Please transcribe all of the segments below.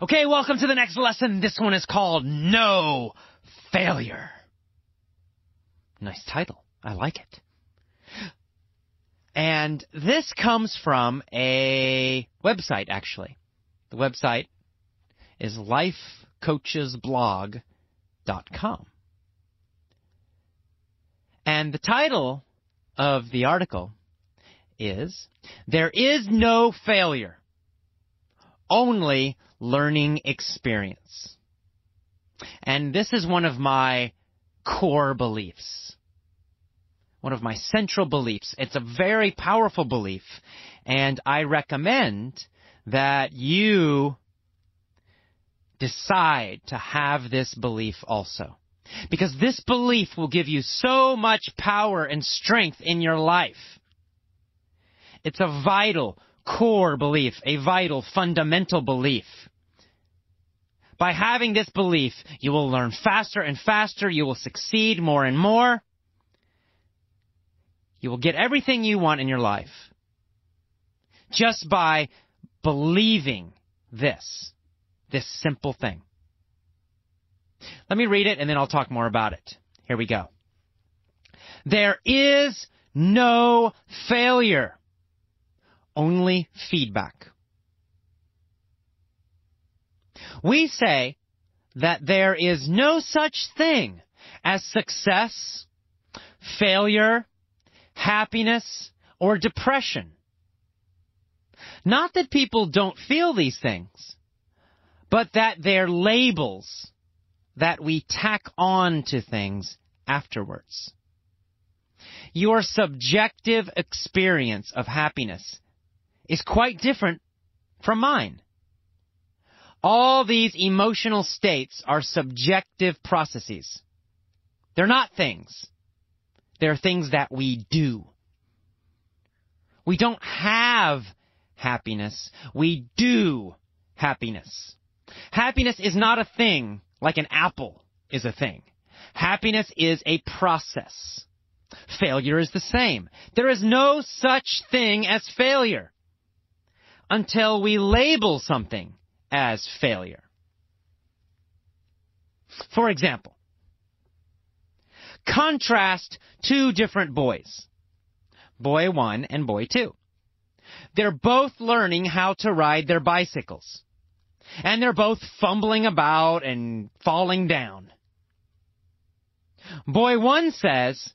Okay, welcome to the next lesson. This one is called No Failure. Nice title. I like it. And this comes from a website, actually. The website is lifecoachesblog.com. And the title of the article is, There is no failure, only learning experience. And this is one of my core beliefs, one of my central beliefs. It's a very powerful belief, and I recommend that you decide to have this belief also. Because this belief will give you so much power and strength in your life. It's a vital core belief, a vital fundamental belief. By having this belief, you will learn faster and faster. You will succeed more and more. You will get everything you want in your life just by believing this simple thing. Let me read it, and then I'll talk more about it. Here we go. There is no failure, only feedback. We say that there is no such thing as success, failure, happiness, or depression. Not that people don't feel these things, but that they're labels that we tack on to things afterwards. Your subjective experience of happiness is quite different from mine. All these emotional states are subjective processes. They're not things. They're things that we do. We don't have happiness. We do happiness. Happiness is not a thing like an apple is a thing. Happiness is a process. Failure is the same. There is no such thing as failure until we label something as failure. For example, contrast two different boys, boy 1 and boy 2. They're both learning how to ride their bicycles, and they're both fumbling about and falling down. Boy 1 says,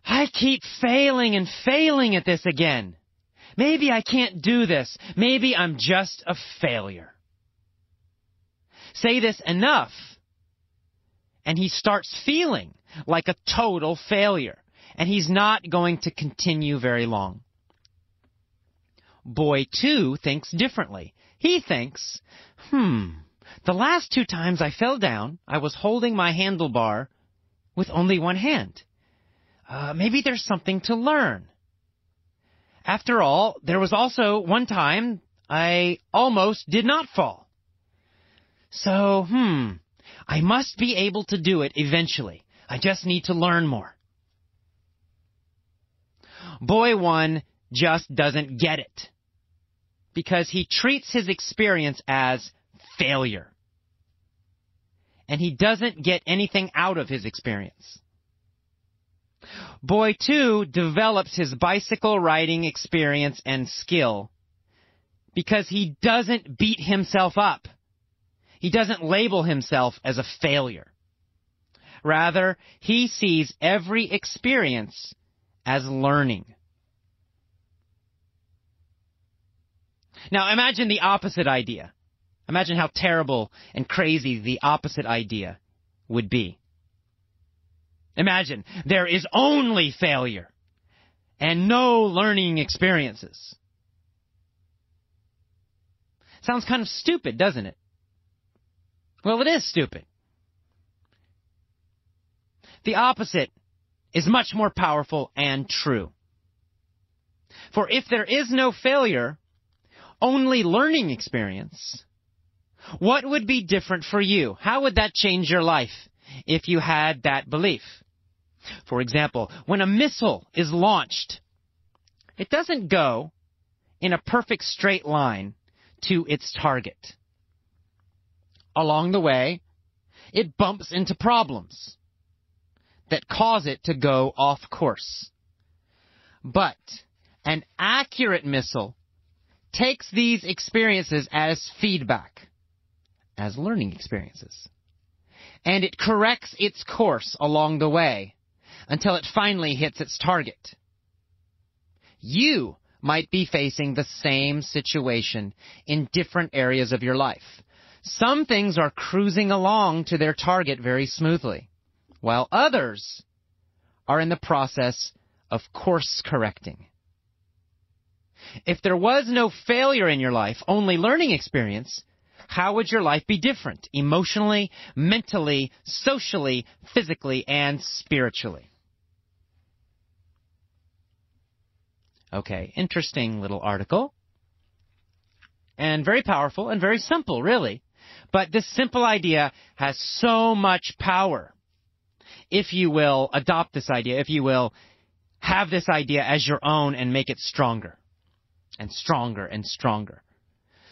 I keep failing and failing at this again. Maybe I can't do this. Maybe I'm just a failure. Say this enough, and he starts feeling like a total failure, and he's not going to continue very long. Boy 2 thinks differently. He thinks, the last 2 times I fell down, I was holding my handlebar with only one hand. Maybe there's something to learn. After all, there was also one time I almost did not fall. So, I must be able to do it eventually. I just need to learn more. Boy 1 just doesn't get it because he treats his experience as failure. And he doesn't get anything out of his experience. Boy 2 develops his bicycle riding experience and skill because he doesn't beat himself up. He doesn't label himself as a failure. Rather, he sees every experience as learning. Now, imagine the opposite idea. Imagine how terrible and crazy the opposite idea would be. Imagine there is only failure and no learning experiences. Sounds kind of stupid, doesn't it? Well, it is stupid. The opposite is much more powerful and true. For if there is no failure, only learning experience, what would be different for you? How would that change your life if you had that belief? For example, when a missile is launched, it doesn't go in a perfect straight line to its target. along the way, it bumps into problems that cause it to go off course. But an accurate missile takes these experiences as feedback, as learning experiences, and it corrects its course along the way until it finally hits its target. You might be facing the same situation in different areas of your life. Some things are cruising along to their target very smoothly, while others are in the process of course correcting. If there was no failure in your life, only learning experience, how would your life be different emotionally, mentally, socially, physically, and spiritually? Okay, interesting little article. And very powerful and very simple, really. But this simple idea has so much power. If you will adopt this idea, if you will have this idea as your own and make it stronger and stronger and stronger.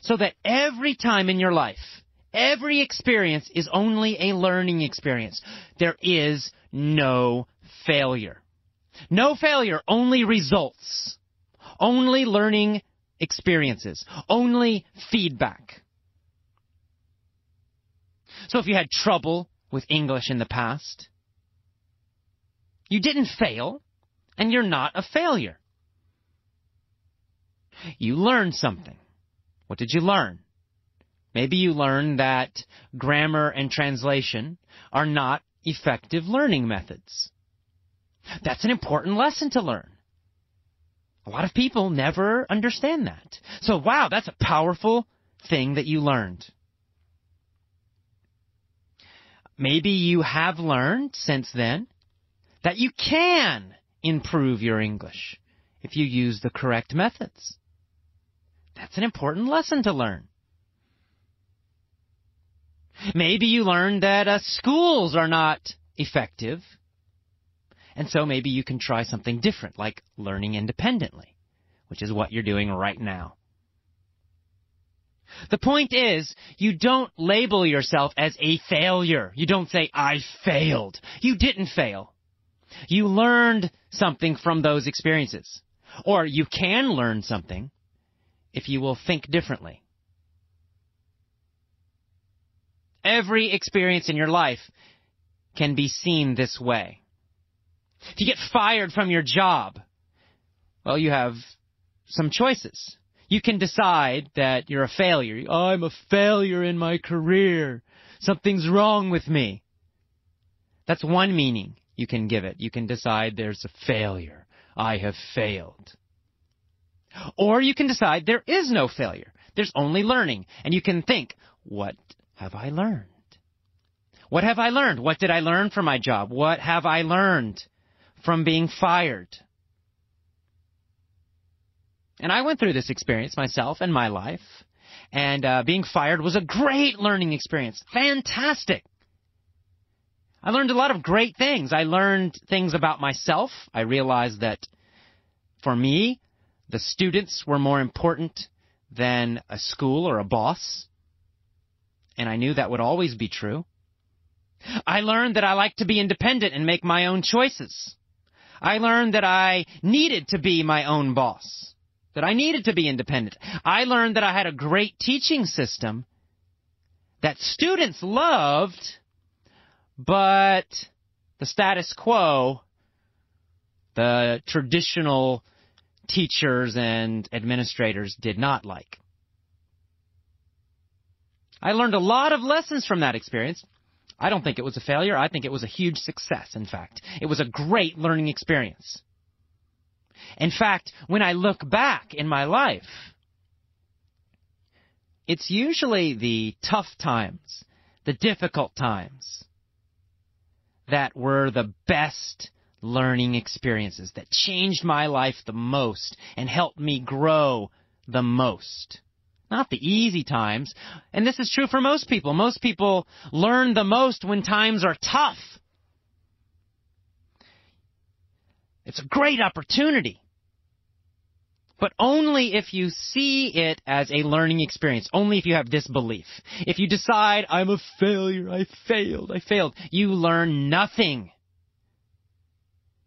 So that every time in your life, every experience is only a learning experience. There is no failure. No failure, only results. Only learning experiences. Only feedback. So if you had trouble with English in the past, you didn't fail, and you're not a failure. You learned something. What did you learn? Maybe you learned that grammar and translation are not effective learning methods. That's an important lesson to learn. A lot of people never understand that. So, wow, that's a powerful thing that you learned. Maybe you have learned since then that you can improve your English if you use the correct methods. That's an important lesson to learn. Maybe you learned that schools are not effective, and so maybe you can try something different, like learning independently, which is what you're doing right now. The point is, you don't label yourself as a failure. You don't say, I failed. You didn't fail. You learned something from those experiences. Or you can learn something if you will think differently. Every experience in your life can be seen this way. If you get fired from your job, well, you have some choices. You can decide that you're a failure. I'm a failure in my career. Something's wrong with me. That's one meaning you can give it. You can decide there's a failure. I have failed. Or you can decide there is no failure. There's only learning. And you can think, what have I learned? What have I learned? What did I learn from my job? What have I learned from being fired? And I went through this experience myself in my life. And being fired was a great learning experience. Fantastic. I learned a lot of great things. I learned things about myself. I realized that for me, the students were more important than a school or a boss. And I knew that would always be true. I learned that I like to be independent and make my own choices. I learned that I needed to be my own boss, that I needed to be independent. I learned that I had a great teaching system that students loved, but the status quo, the traditional teachers and administrators did not like. I learned a lot of lessons from that experience. I don't think it was a failure. I think it was a huge success, in fact. It was a great learning experience. In fact, when I look back in my life, it's usually the tough times, the difficult times, that were the best learning experiences, that changed my life the most and helped me grow the most. Not the easy times. And this is true for most people. Most people learn the most when times are tough. It's a great opportunity. But only if you see it as a learning experience. Only if you have this belief. If you decide, I'm a failure, I failed, you learn nothing.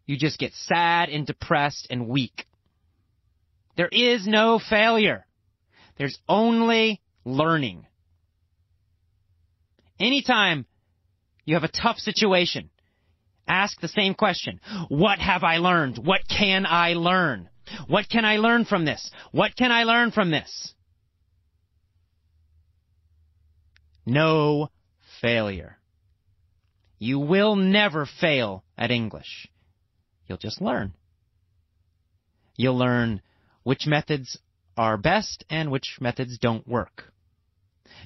You just get sad and depressed and weak. There is no failure. There's only learning. Anytime you have a tough situation, ask the same question. What have I learned? What can I learn? What can I learn from this? What can I learn from this? No failure. You will never fail at English. You'll just learn. You'll learn which methods are best and which methods don't work.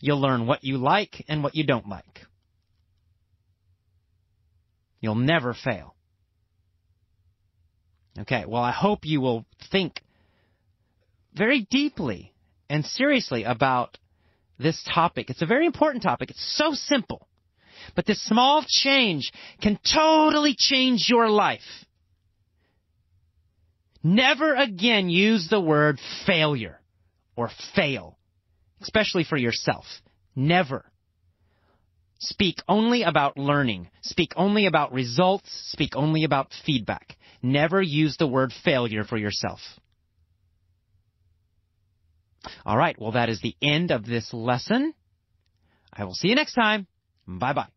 You'll learn what you like and what you don't like. You'll never fail. Okay, well, I hope you will think very deeply and seriously about this topic. It's a very important topic. It's so simple. But this small change can totally change your life. Never again use the word failure or fail, especially for yourself. Never. Speak only about learning. Speak only about results. Speak only about feedback. Never use the word failure for yourself. All right, well, that is the end of this lesson. I will see you next time. Bye-bye.